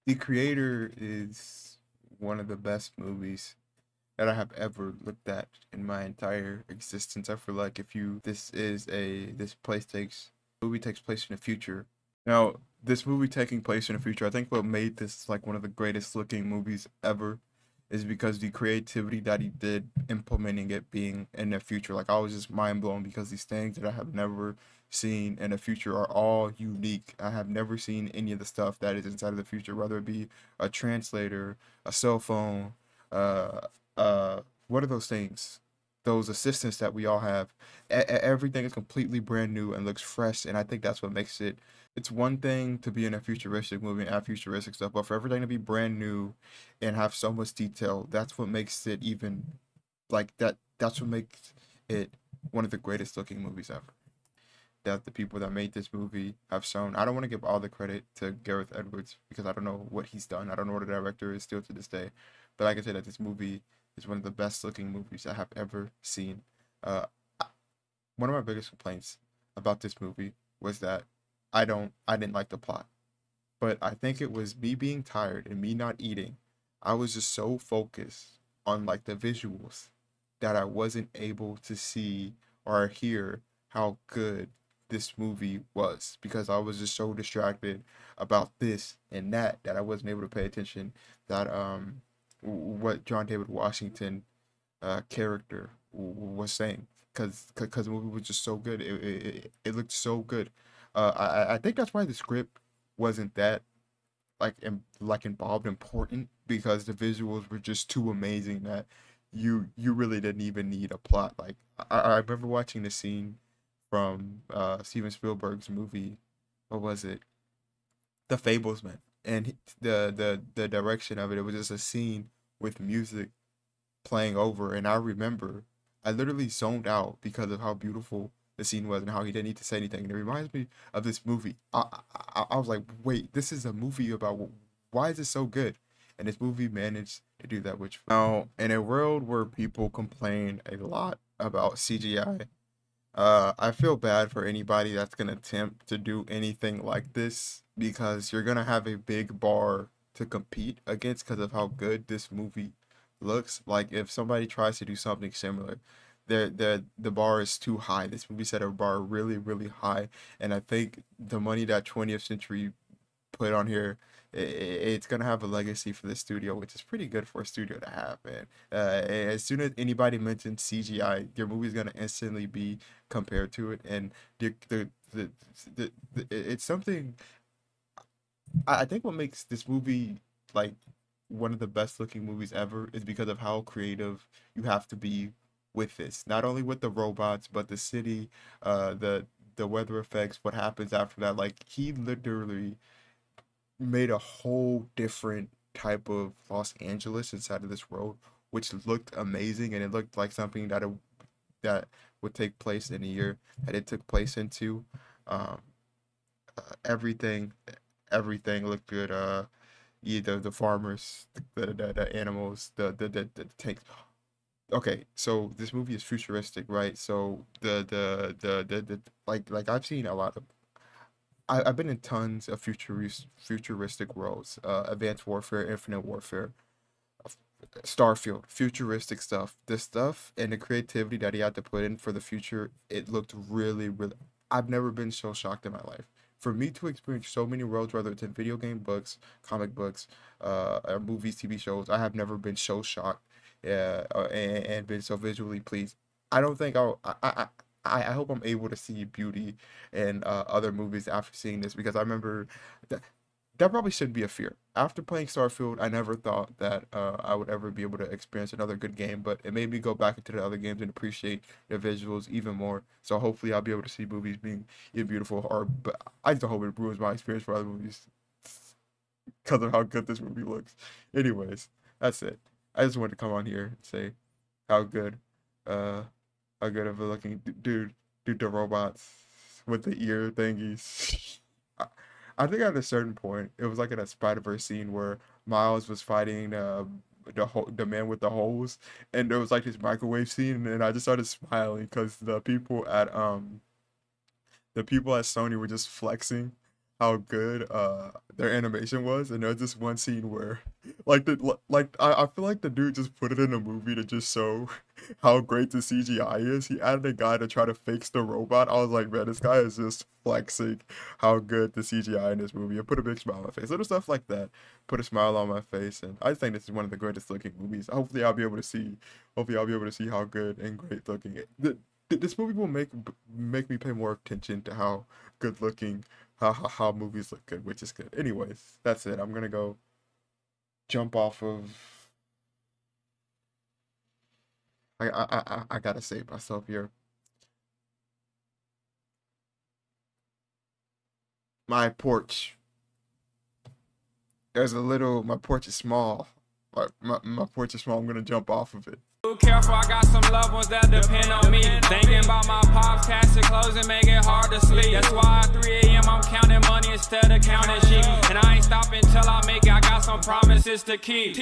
The Creator is one of the best movies that I have ever looked at in my entire existence. I feel like if you this place takes movie takes place in the future. Now, this movie taking place in the future, I think what made this like one of the greatest looking movies ever is because the creativity that he did implementing it being in the future. Like I was just mind blown because these things that I have never seen in the future are all unique. I have never seen any of the stuff that is inside of the future, whether it be a translator, a cell phone, uh, what are those things? Those assistants that we all have. Everything is completely brand new and looks fresh, and I think that's what makes it. It's one thing to be in a futuristic movie and have futuristic stuff, but for everything to be brand new and have so much detail, that's what makes it even like that. That's what makes it one of the greatest looking movies ever. That the people that made this movie have shown. I don't want to give all the credit to Gareth Edwards because I don't know what he's done. I don't know what the director is still to this day, but I can say that this movie is one of the best looking movies I have ever seen. Uh, One of my biggest complaints about this movie was that I didn't like the plot. But I think it was me being tired and me not eating. I was just so focused on like the visuals that I wasn't able to see or hear how good this movie was because I was just so distracted about this and that I wasn't able to pay attention that what John David Washington character was saying because the movie was just so good. It looked so good. I think that's why the script wasn't that like involved important because the visuals were just too amazing that you really didn't even need a plot. Like I remember watching the scene from Steven Spielberg's movie. What was it? The Fablesman. And the direction of it, it was just a scene with music playing over, and I remember I literally zoned out because of how beautiful the scene was and how he didn't need to say anything. And it reminds me of this movie. I was like, wait, this is a movie about why is it so good? And this movie managed to do that. Which now, in a world where people complain a lot about CGI, I feel bad for anybody that's gonna attempt to do anything like this because you're gonna have a big bar to compete against because of how good this movie looks. Like if somebody tries to do something similar, the bar is too high. This movie set a bar really, really high, and I think the money that 20th Century put on here, it's gonna have a legacy for the studio, which is pretty good for a studio to have, man. As soon as anybody mentions CGI, your movie's gonna instantly be compared to it, and it's something. I think what makes this movie like one of the best looking movies ever is because of how creative you have to be with this. Not only with the robots, but the city, the weather effects, what happens after that. Like he literally made a whole different type of Los Angeles inside of this world, which looked amazing and it looked like something that would take place in a year that it took place into. Um, everything, everything looked good. Either the farmers, the animals, the tanks. Okay, so this movie is futuristic, right? So the like I've seen a lot of I've been in tons of futuristic worlds, Advanced Warfare, Infinite Warfare, Starfield, futuristic stuff. This stuff and the creativity that he had to put in for the future, it looked really, really. I've never been so shocked in my life. For me to experience so many worlds, whether it's in video game books, comic books, movies, TV shows, I have never been so shocked, and been so visually pleased. I don't think I hope I'm able to see beauty in other movies after seeing this because I remember that that probably shouldn't be a fear. After playing Starfield, I never thought that I would ever be able to experience another good game, but it made me go back into the other games and appreciate the visuals even more. So hopefully I'll be able to see movies being even beautiful, or but I just hope it ruins my experience for other movies because of how good this movie looks. Anyways, that's it. I just wanted to come on here and say how good, uh, how good of a looking dude the robots with the ear thingies. I think at a certain point, it was like in a Spider-Verse scene where Miles was fighting the man with the holes, and there was like this microwave scene, and I just started smiling because the people at Sony were just flexing how good their animation was, and there's this one scene where I feel like the dude just put it in a movie to just show how great the CGI is. He added a guy to try to fix the robot. I was like, man, this guy is just flexing how good the CGI in this movie. It put a big smile on my face. Little stuff like that put a smile on my face, and I think this is one of the greatest looking movies. Hopefully I'll be able to see how good and great looking this movie will make me pay more attention to how good looking how movies look good, which is good. Anyways, that's it. I'm gonna go jump off of. I gotta save myself here. My porch. My porch is small. My porch is small. I'm gonna jump off of it. Careful, I got some loved ones that depend on me. Thinking about my pops, cash and clothes and make it hard to sleep. That's why at 3 a.m. I'm counting money instead of counting sheep. And I ain't stopping till I make it. I got some promises to keep.